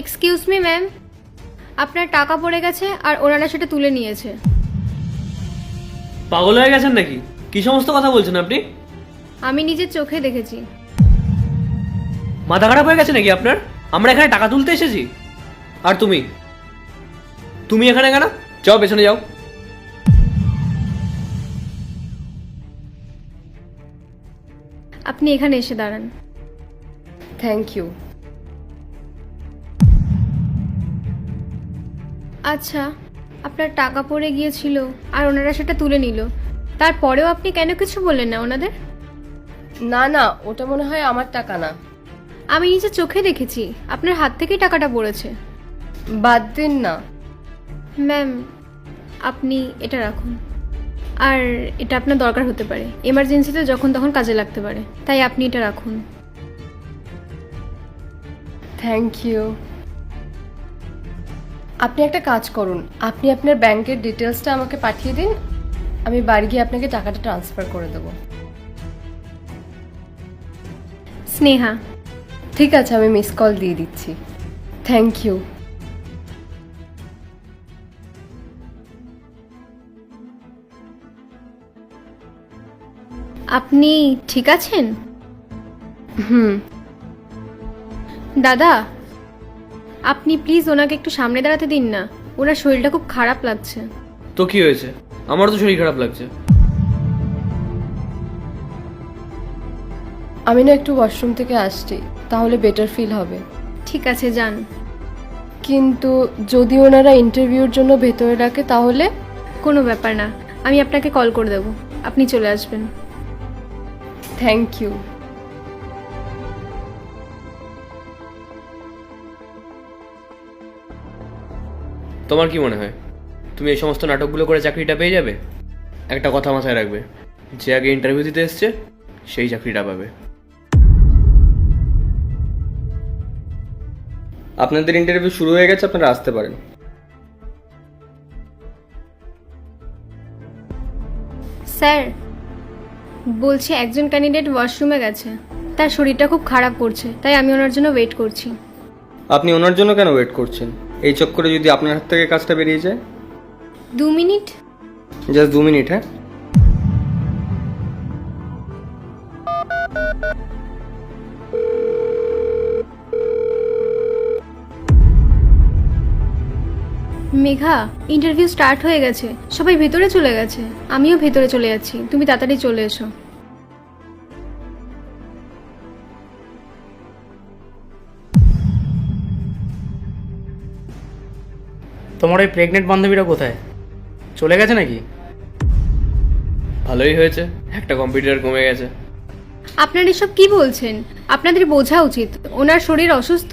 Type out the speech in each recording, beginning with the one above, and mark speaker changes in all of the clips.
Speaker 1: Excuse me ma'am, আপনার টাকা পড়ে গেছে আর ওনারা সেটা তুলে নিয়েছে।
Speaker 2: পাগল হয়ে গেছেন নাকি? কি সমস্ত কথা বলছেন আপনি?
Speaker 1: আমি নিজের চোখে দেখেছি।
Speaker 2: মাথা খারাপ হয়ে গেছে নাকি আপনার? আমরা এখানে টাকা তুলতে এসেছি। আর তুমি এখানে কেন? যাও পেছনে যাও।
Speaker 1: আপনি এখানে এসে দাঁড়ান।
Speaker 3: Thank you.
Speaker 1: আচ্ছা, আপনার টাকা পড়ে গিয়েছিল আর ওনারা সেটা তুলে নিল, তারপরেও আপনি কেন কিছু বললেন না ওনাদের?
Speaker 3: না না, ওটা মনে হয় আমার টাকা না।
Speaker 1: আমি নিজের চোখে দেখেছি আপনার হাত থেকেই টাকাটা পড়েছে।
Speaker 3: বাদ দিন না।
Speaker 1: ম্যাম, আপনি এটা রাখুন। আর এটা আপনার দরকার হতে পারে, এমার্জেন্সিতে যখন তখন কাজে লাগতে পারে, তাই আপনি এটা রাখুন।
Speaker 3: Thank you. আপনি একটা কাজ করুন, আপনি আপনার ব্যাংকের ডিটেলসটা আমাকে পাঠিয়ে দিন, আমি বাড়ি গিয়ে আপনাকে টাকাটা ট্রান্সফার করে দেবো।
Speaker 1: স্নেহা।
Speaker 3: ঠিক আছে, আমি মিস কল দিয়ে দিচ্ছি। Thank you.
Speaker 1: আপনি ঠিক আছেন?
Speaker 3: হুম।
Speaker 1: দাদা, আপনি প্লিজ ওনাকে একটু সামনে দাঁড়াতে দিন না, ওনার শরীরটা খুব খারাপ লাগছে।
Speaker 2: তো কি হয়েছে? আমারও তো শরীর খারাপ লাগছে।
Speaker 3: আমি না একটু ওয়াশরুম থেকে আসছি, তাহলে বেটার ফিল হবে।
Speaker 1: ঠিক আছে, যান।
Speaker 3: কিন্তু যদি ওনারা ইন্টারভিউর জন্য ভেতরে ডাকে তাহলে?
Speaker 1: কোনো ব্যাপার না, আমি আপনাকে কল করে দেবো, আপনি চলে আসবেন।
Speaker 3: Thank you.
Speaker 2: তোমার কি মনে হয় তুমি এই সমস্ত নাটকগুলো করে চাকরিটা পেয়ে যাবে? একটা কথা মাথায় রাখবে, যে আগে ইন্টারভিউ দিতে এসছে সেই চাকরিটা পাবে।
Speaker 4: আপনাদের ইন্টারভিউ শুরু হয়ে গেছে, আপনারা আসতে পারেন।
Speaker 1: স্যার, বলছি একজন ক্যান্ডিডেট ওয়াশরুমে গেছে, তার শরীরটা খুব খারাপ করছে, তাই আমি ওনার জন্য ওয়েট করছি।
Speaker 4: আপনি ওনার জন্য কেন ওয়েট করছেন? এই চক্করে যদি আপনার হাত থেকে কাজটা বেরিয়ে যায়?
Speaker 1: 2 মিনিট।
Speaker 4: Just 2 minute. হ্যাঁ,
Speaker 1: মেঘা, ইন্টারভিউ স্টার্ট হয়ে গেছে, সবাই ভেতরে চলে গেছে, আমিও ভেতরে চলে যাচ্ছি, তুমি তাড়াতাড়ি চলে এসো।
Speaker 5: তোমার ওই প্রেগনেন্ট বান্ধবীরা কোথায়? চলে গেছে নাকি?
Speaker 2: ভালোই হয়েছে, একটা কম্পিউটার কমে গেছে।
Speaker 1: আপনারা এসব কি বলছেন? আপনাদের বোঝা উচিত ওনার শরীর অসুস্থ।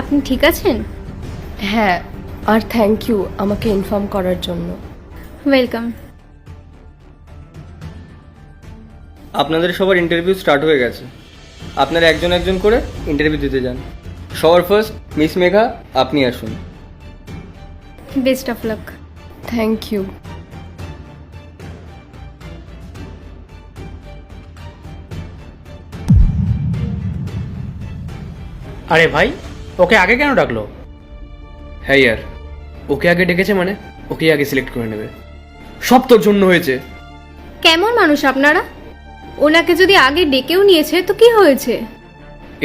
Speaker 1: আপনি ঠিক আছেন?
Speaker 3: হ্যাঁ, আর থ্যাংক ইউ আমাকে ইনফর্ম করার জন্য।
Speaker 1: ওয়েলকাম।
Speaker 4: আপনাদের সবার ইন্টারভিউ স্টার্ট হয়ে গেছে। আপনারা একজন একজন করে ইন্টারভিউ দিতে যান। সবার ফার্স্ট মিস মেঘা, আপনি আসুন।
Speaker 1: Best of luck.
Speaker 3: Thank you.
Speaker 5: আরে ভাই, ওকে আগে কেন ডাকলো?
Speaker 2: হ্যাঁ ইয়ার, ওকে আগে ডেকেছে মানে ওকে আগে সিলেক্ট করে নেবে। সব তোর জন্য হয়েছে।
Speaker 1: কেমন মানুষ আপনারা? ওনাকে যদি আগে ডেকেও নিয়েছে তো কি হয়েছে?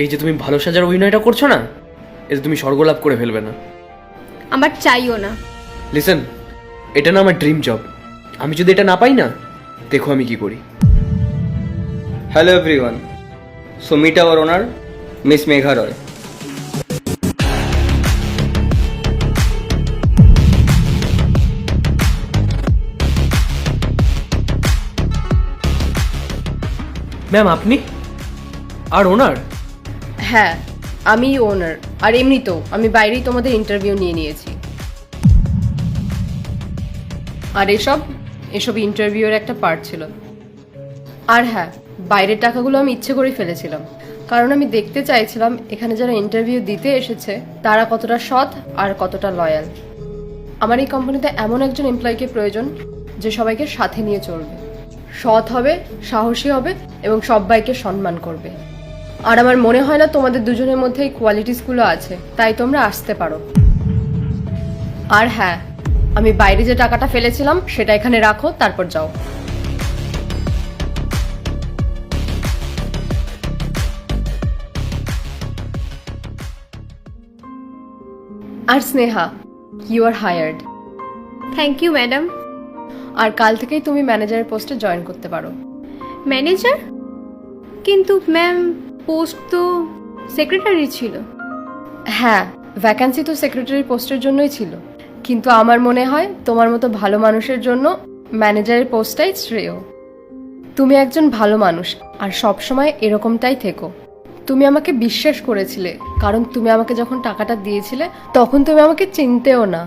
Speaker 2: এই যে তুমি ভালো সাজার অভিনয়টা করছো না, এতে তুমি স্বর্গলাভ করে ফেলবে না।
Speaker 1: আমার চাইও না।
Speaker 2: লিসেন, এটা না আমার ড্রিম জব। আমি যদি এটা না পাই না, দেখো আমি কি করি।
Speaker 4: Hello everyone, so meet our owner miss Megha Roy.
Speaker 2: Ma'am আপনি আর ওনার?
Speaker 3: হ্যাঁ, আমি ওনার, আর এমনিতেও আমি বাইরেই তোমাদের ইন্টারভিউ নিয়ে নিয়েছি। আর এসব ইন্টারভিউয়ের একটা পার্ট ছিল। আর হ্যাঁ, বাইরের টাকাগুলো আমি ইচ্ছে করে ফেলেছিলাম, কারণ আমি দেখতে চাইছিলাম এখানে যারা ইন্টারভিউ দিতে এসেছে তারা কতটা সৎ আর কতটা লয়াল। আমার এই কোম্পানিতে এমন একজন এমপ্লয়িকে প্রয়োজন যে সবাইকে সাথে নিয়ে চলবে। সৎ হবে, সাহসী হবে এবং সবাইকে সম্মান করবে। আর আমার মনে হয় না তোমাদের দুজনের মধ্যে এই কোয়ালিটিসগুলো আছে, তাই তোমরা আসতে পারো। আর হ্যাঁ, আমি বাইরে যে টাকাটা ফেলেছিলাম সেটা এখানে রাখো, তারপর যাও। আর Sneha, you are hired.
Speaker 1: Thank you madam.
Speaker 3: আর কাল থেকেই তুমি ম্যানেজারের পোস্টে জয়েন করতে পারো।
Speaker 1: ম্যানেজার? কিন্তু ম্যাম, পোস্ট তো সেক্রেটারি ছিল।
Speaker 3: হ্যাঁ, ভ্যাকান্সি তো সেক্রেটারি পোস্টের জন্যই ছিল, কিন্তু আমার মনে হয় তোমার মতো ভালো মানুষের জন্য ম্যানেজারের পোস্টটাই শ্রেয়। তুমি একজন ভালো মানুষ আর সবসময় এরকমটাই থেকো। তুমি আমাকে বিশ্বাস করেছিলে, কারণ তুমি আমাকে যখন টাকাটা দিয়েছিলে তখন তুমি আমাকে চিনতেও না।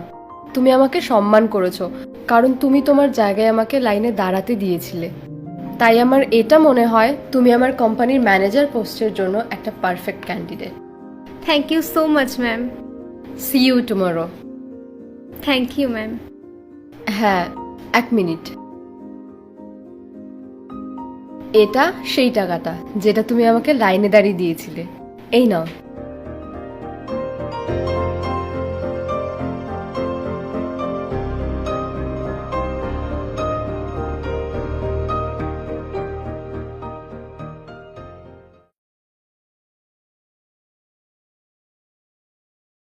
Speaker 3: তুমি আমাকে সম্মান করেছো, কারণ তুমি তোমার জায়গায় আমাকে লাইনে দাঁড়াতে দিয়েছিলে। তাই আমার এটা মনে হয় তুমি আমার কোম্পানির ম্যানেজার পোস্টের জন্য একটা perfect candidate.
Speaker 1: Thank you so much ma'am.
Speaker 3: See you tomorrow.
Speaker 1: Thank you ma'am.
Speaker 3: হ্যাঁ, 1 মিনিট। এটা সেই টাকাটা যেটা তুমি আমাকে লাইনে দাঁড়িয়ে দিয়েছিলে। এই নাও।